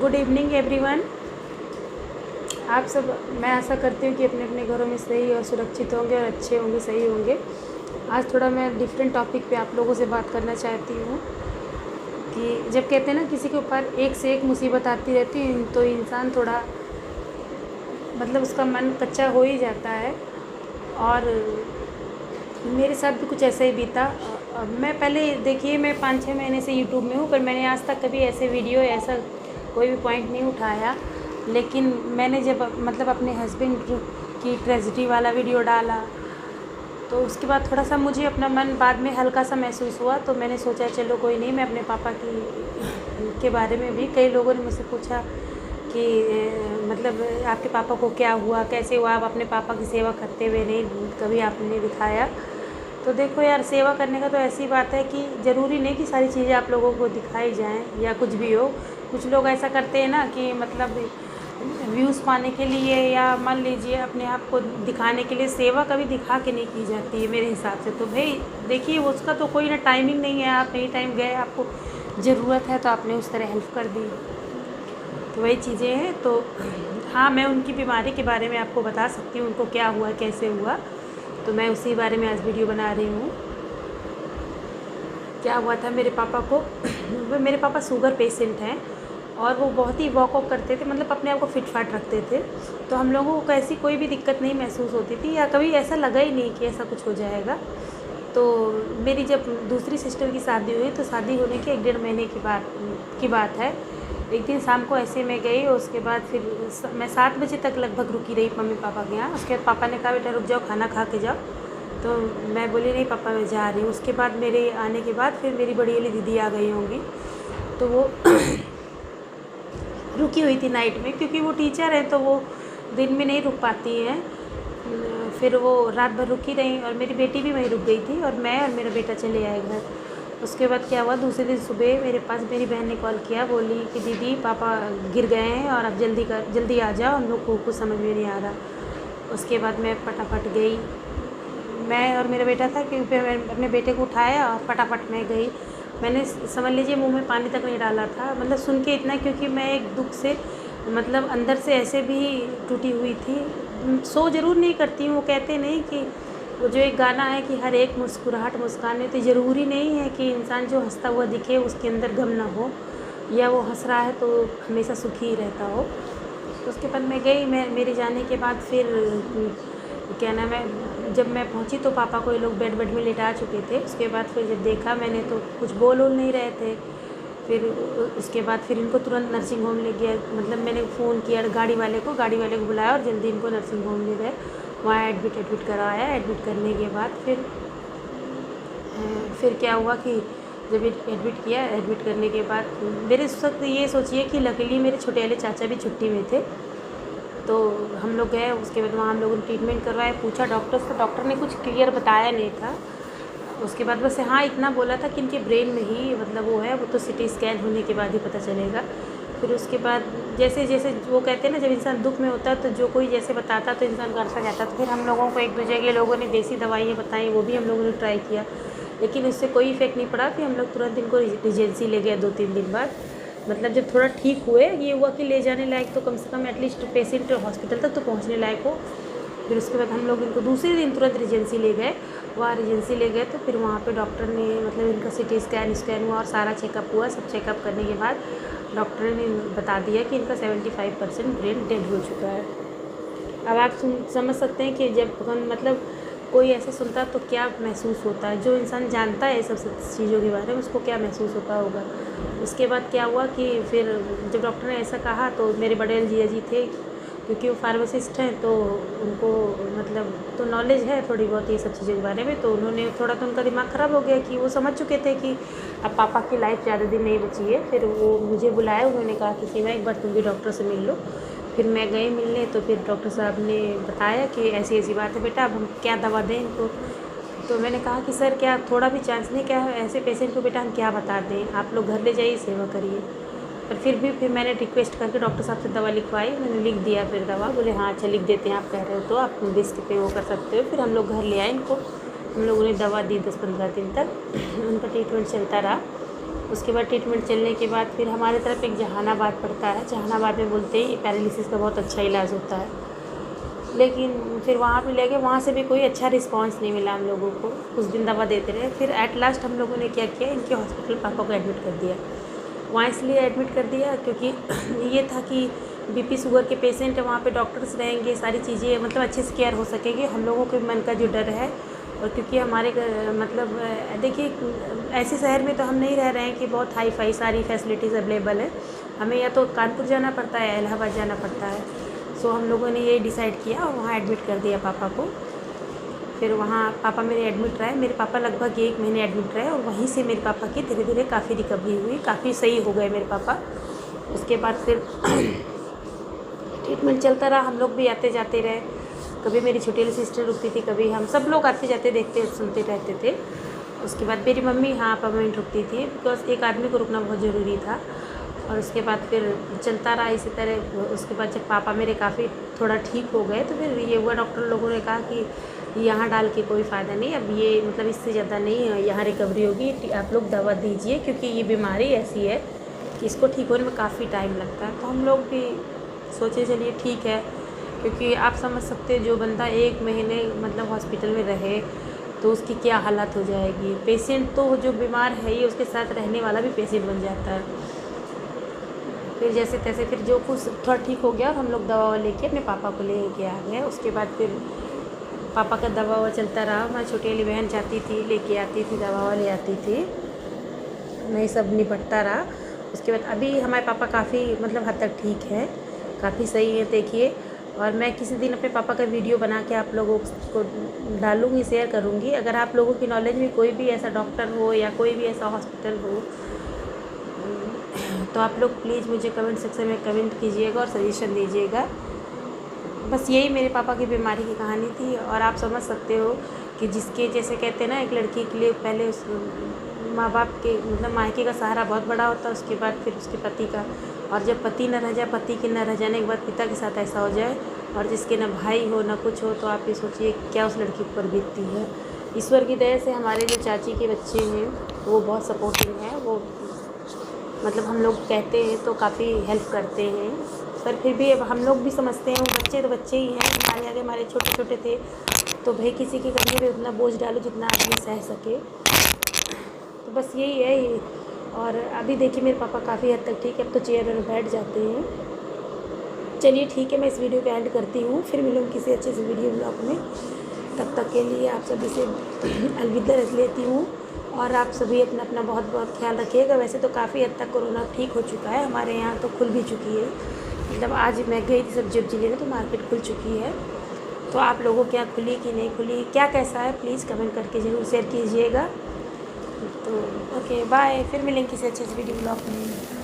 Good evening everyone. आप सब, मैं आशा करती हूँ कि अपने अपने घरों में सही और सुरक्षित होंगे और अच्छे होंगे, सही होंगे। आज थोड़ा मैं डिफरेंट टॉपिक पे आप लोगों से बात करना चाहती हूँ कि जब कहते हैं ना किसी के ऊपर एक से एक मुसीबत आती रहती है तो इंसान थोड़ा मतलब उसका मन कच्चा हो ही जाता है। और मेरे साथ भी कुछ ऐसा ही बीता। मैं पहले देखिए, मैं 5-6 महीने से यूट्यूब में हूँ, पर मैंने आज तक कभी ऐसे वीडियो ऐसा कोई भी पॉइंट नहीं उठाया। लेकिन मैंने जब मतलब अपने हस्बैंड की ट्रेजेडी वाला वीडियो डाला तो उसके बाद थोड़ा सा मुझे अपना मन बाद में हल्का सा महसूस हुआ। तो मैंने सोचा चलो कोई नहीं, मैं अपने पापा के बारे में भी कई लोगों ने मुझसे पूछा कि मतलब आपके पापा को क्या हुआ, कैसे हुआ, आप अपने पापा की सेवा करते हुए नहीं कभी आपने दिखाया। तो देखो यार, सेवा करने का तो ऐसी बात है कि ज़रूरी नहीं कि सारी चीज़ें आप लोगों को दिखाई जाएं या कुछ भी हो। कुछ लोग ऐसा करते हैं ना कि मतलब व्यूज़ पाने के लिए या मान लीजिए अपने आप को दिखाने के लिए सेवा कभी दिखा के नहीं की जाती है मेरे हिसाब से। तो भाई देखिए, उसका तो कोई ना टाइमिंग नहीं है, आप नहीं टाइम गए, आपको ज़रूरत है तो आपने उस तरह हेल्प कर दी, तो वही चीज़ें हैं। तो हाँ, मैं उनकी बीमारी के बारे में आपको बता सकती हूँ, उनको क्या हुआ, कैसे हुआ। तो मैं उसी बारे में आज वीडियो बना रही हूँ। क्या हुआ था मेरे पापा को मेरे पापा शुगर पेशेंट हैं और वो बहुत ही वॉक वॉक करते थे, मतलब अपने आप को फिट फाट रखते थे। तो हम लोगों को ऐसी कोई भी दिक्कत नहीं महसूस होती थी या कभी ऐसा लगा ही नहीं कि ऐसा कुछ हो जाएगा। तो मेरी जब दूसरी सिस्टर की शादी हुई तो शादी होने के 1-1.5 महीने की बात है। एक दिन शाम को ऐसे मैं गई, उसके बाद फिर मैं 7 बजे तक लगभग रुकी रही मम्मी पापा के यहाँ। उसके बाद पापा ने कहा बेटा रुक जाओ, खाना खा के जाओ। तो मैं बोली नहीं पापा मैं जा रही हूँ। उसके बाद मेरे आने के बाद फिर मेरी बड़ी वाली दीदी आ गई होंगी, तो वो रुकी हुई थी नाइट में, क्योंकि वो टीचर हैं तो वो दिन में नहीं रुक पाती हैं। फिर वो रात भर रुकी रहीं और मेरी बेटी भी वहीं रुक गई थी और मैं और मेरा बेटा चले आए घर। उसके बाद क्या हुआ, दूसरे दिन सुबह मेरे पास मेरी बहन ने कॉल किया, बोली कि दीदी पापा गिर गए हैं और अब जल्दी आ जाओ, हम लोग को कुछ समझ में नहीं आ रहा। उसके बाद मैं फटाफट गई, मैं और मेरा बेटा था, क्योंकि मैं अपने बेटे को उठाया और फटाफट मैं गई। मैंने समझ लीजिए मुंह में पानी तक नहीं डाला था, मतलब सुन के इतना, क्योंकि मैं एक दुख से मतलब अंदर से ऐसे भी टूटी हुई थी। सो ज़रूर नहीं करती हूँ, वो कहते नहीं कि वो जो एक गाना है कि हर एक मुस्कुराहट मुस्काने, तो ज़रूरी नहीं है कि इंसान जो हंसता हुआ दिखे उसके अंदर गम ना हो, या वो हंस रहा है तो हमेशा सुखी ही रहता हो। तो उसके बाद मैं गई, मेरे जाने के बाद फिर क्या नाम है, जब मैं पहुंची तो पापा को ये लोग बेड में लेटा चुके थे। उसके बाद फिर जब देखा मैंने तो कुछ बोल नहीं रहे थे। फिर उसके बाद फिर इनको तुरंत नर्सिंग होम ले गया, मतलब मैंने फ़ोन किया गाड़ी वाले को बुलाया और जल्दी इनको नर्सिंग होम ले गए। वहाँ एडमिट करवाया। एडमिट करने के बाद फिर क्या हुआ कि जब एडमिट करने के बाद मेरे उस वक्त ये सोचिए कि लकीली मेरे छोटे वाले चाचा भी छुट्टी में थे। तो हम लोग गए, उसके बाद वहाँ हम लोगों ने ट्रीटमेंट करवाया, पूछा डॉक्टर से, डॉक्टर ने कुछ क्लियर बताया नहीं था। उसके बाद बस हाँ इतना बोला था कि इनके ब्रेन में ही मतलब वो है, वो तो सिटी स्कैन होने के बाद ही पता चलेगा। फिर उसके बाद जैसे जैसे वो कहते हैं ना, जब इंसान दुख में होता है तो जो कोई जैसे बताता तो इंसान करता जाता। तो फिर हम लोगों को एक दूसरे के लोगों ने देसी दवाइयाँ बताई, वो भी हम लोगों ने ट्राई किया, लेकिन उससे कोई इफेक्ट नहीं पड़ा। फिर हम लोग तुरंत इनको रिजेंसी ले गए 2-3 दिन बाद। मतलब जब थोड़ा ठीक हुए, ये हुआ कि ले जाने लायक तो कम से कम एटलीस्ट पेशेंट हॉस्पिटल तक तो पहुंचने लायक हो। फिर उसके बाद हम लोग इनको दूसरे दिन तुरंत रिजेंसी ले गए। वहाँ रिजेंसी ले गए तो फिर वहाँ पे डॉक्टर ने मतलब इनका सिटी स्कैन हुआ और सारा चेकअप हुआ। सब चेकअप करने के बाद डॉक्टर ने बता दिया कि इनका 75% ब्रेन डेड हो चुका है। अब आप समझ सकते हैं कि जब हम मतलब कोई ऐसे सुनता तो क्या महसूस होता है, जो इंसान जानता है सब चीज़ों के बारे में उसको क्या महसूस होता होगा। उसके बाद क्या हुआ कि फिर जब डॉक्टर ने ऐसा कहा तो मेरे बड़े जीजा जी थे, क्योंकि वो फार्मासिस्ट हैं तो उनको मतलब तो नॉलेज है थोड़ी बहुत ये सब चीज़ों के बारे में। तो उन्होंने थोड़ा तो उनका दिमाग ख़राब हो गया कि वो समझ चुके थे कि अब पापा की लाइफ ज़्यादा दिन नहीं बची है। फिर वो मुझे बुलाया, उन्होंने कहा कि सीमा एक बार तुम भी डॉक्टर से मिल लो। फिर मैं गई मिलने, तो फिर डॉक्टर साहब ने बताया कि ऐसी ऐसी बात है बेटा, अब हम क्या दवा दें इनको। तो मैंने कहा कि सर क्या थोड़ा भी चांस नहीं, क्या ऐसे पेशेंट को बेटा हम क्या बता दें, आप लोग घर ले जाइए, सेवा करिए। पर फिर मैंने रिक्वेस्ट करके डॉक्टर साहब से दवा लिखवाई, मैंने लिख दिया। फिर दवा बोले हाँ अच्छा लिख देते हैं, आप कह रहे हो तो आप रिस्क पे वो कर सकते हो। फिर हम लोग घर ले आए इनको, हम लोगों ने दवा दी 10-15 दिन तक उनका ट्रीटमेंट चलता रहा। उसके बाद ट्रीटमेंट चलने के बाद फिर हमारे तरफ एक जहानाबाद पड़ता है। जहानाबाद में बोलते हैं पैरालिसिस का बहुत अच्छा इलाज होता है, लेकिन फिर वहाँ पे ले गए, वहाँ से भी कोई अच्छा रिस्पांस नहीं मिला हम लोगों को। कुछ दिन दवा देते रहे, फिर एट लास्ट हम लोगों ने क्या किया, इनके हॉस्पिटल पापा को एडमिट कर दिया। वहाँ इसलिए एडमिट कर दिया क्योंकि ये था कि बीपी शुगर के पेशेंट है, वहाँ पे डॉक्टर्स रहेंगे, सारी चीज़ें मतलब अच्छे से केयर हो सकेगी। हम लोगों के मन का जो डर है, और क्योंकि हमारे मतलब देखिए ऐसे शहर में तो हम नहीं रह रहे हैं कि बहुत हाई फाई सारी फैसिलिटीज़ अवेलेबल है। हमें या तो कानपुर जाना पड़ता है या इलाहाबाद जाना पड़ता है। सो हम लोगों ने ये डिसाइड किया और वहाँ एडमिट कर दिया पापा को। फिर वहाँ पापा मेरे एडमिट रहे, मेरे पापा लगभग 1 महीने एडमिट रहे, और वहीं से मेरे पापा की धीरे धीरे काफ़ी रिकवरी हुई, काफ़ी सही हो गए मेरे पापा। उसके बाद फिर ट्रीटमेंट चलता रहा, हम लोग भी आते जाते रहे। कभी मेरी छोटी वाली सिस्टर रुकती थी, कभी हम सब लोग आते जाते देखते सुनते रहते थे। उसके बाद मेरी मम्मी परमानेंट रुकती थी, बिकॉज एक आदमी को रुकना बहुत ज़रूरी था। और उसके बाद फिर चलता रहा इसी तरह। उसके बाद जब पापा मेरे काफ़ी थोड़ा ठीक हो गए, तो फिर ये हुआ, डॉक्टर लोगों ने कहा कि यहाँ डाल के कोई फ़ायदा नहीं, अब ये मतलब इससे ज़्यादा नहीं यहाँ रिकवरी होगी, आप लोग दवा दीजिए, क्योंकि ये बीमारी ऐसी है कि इसको ठीक होने में काफ़ी टाइम लगता है। तो हम लोग भी सोचे चलिए ठीक है, क्योंकि आप समझ सकते हैं जो बंदा 1 महीने मतलब हॉस्पिटल में रहे तो उसकी क्या हालत हो जाएगी। पेशेंट तो जो बीमार है ये, उसके साथ रहने वाला भी पेशेंट बन जाता है। फिर जैसे तैसे फिर जो कुछ थोड़ा ठीक हो गया, और हम लोग दवा लेके अपने पापा को ले के आ गए। उसके बाद फिर पापा का दवा चलता रहा। हमारी छोटी वाली बहन जाती थी, लेके आती थी, दवा ले आती थी, नहीं सब निपटता रहा। उसके बाद अभी हमारे पापा काफ़ी मतलब हद तक ठीक है, काफ़ी सही है देखिए। और मैं किसी दिन अपने पापा का वीडियो बना के आप लोगों को डालूँगी, शेयर करूँगी। अगर आप लोगों की नॉलेज में कोई भी ऐसा डॉक्टर हो या कोई भी ऐसा हॉस्पिटल हो, तो आप लोग प्लीज़ मुझे कमेंट सेक्शन में कमेंट कीजिएगा और सजेशन दीजिएगा। बस यही मेरे पापा की बीमारी की कहानी थी। और आप समझ सकते हो कि जिसके जैसे कहते हैं ना, एक लड़की के लिए पहले उस माँ बाप के मतलब मायके का सहारा बहुत बड़ा होता है, उसके बाद फिर उसके पति का। और जब पति न रह जाए, पति के न रह जाने के बाद पिता के साथ ऐसा हो जाए, और जिसके न भाई हो न कुछ हो, तो आप ये सोचिए क्या उस लड़की पर बीतती है। ईश्वर की दया से हमारे जो चाची के बच्चे हैं वो बहुत सपोर्टिव हैं, वो मतलब हम लोग कहते हैं तो काफ़ी हेल्प करते हैं। पर फिर भी अब हम लोग भी समझते हैं वो बच्चे तो बच्चे ही हैं, हमारे आगे हमारे छोटे छोटे थे, तो भाई किसी के कंधे पे उतना बोझ डालो जितना आदमी सह सके। तो बस यही है ये। और अभी देखिए मेरे पापा काफ़ी हद तक ठीक है, अब तो चेयर में बैठ जाते हैं। चलिए ठीक है, मैं इस वीडियो को एंड करती हूँ, फिर मिलूँगी किसी अच्छे से वीडियो ब्लॉग में। तब तक के लिए आप सभी से अलविदा रख लेती हूँ, और आप सभी अपना अपना बहुत बहुत ख्याल रखिएगा। वैसे तो काफ़ी हद तक कोरोना ठीक हो चुका है, हमारे यहाँ तो खुल भी चुकी है। मतलब आज मैं गई थी सब्जी वब्जी लेने, तो मार्केट खुल चुकी है। तो आप लोगों के यहाँ खुली कि नहीं खुली, क्या कैसा है, प्लीज़ कमेंट करके ज़रूर शेयर कीजिएगा। तो ओके बाय, फिर मिलेंगे किसी अच्छे से वीडियो ब्लॉग में।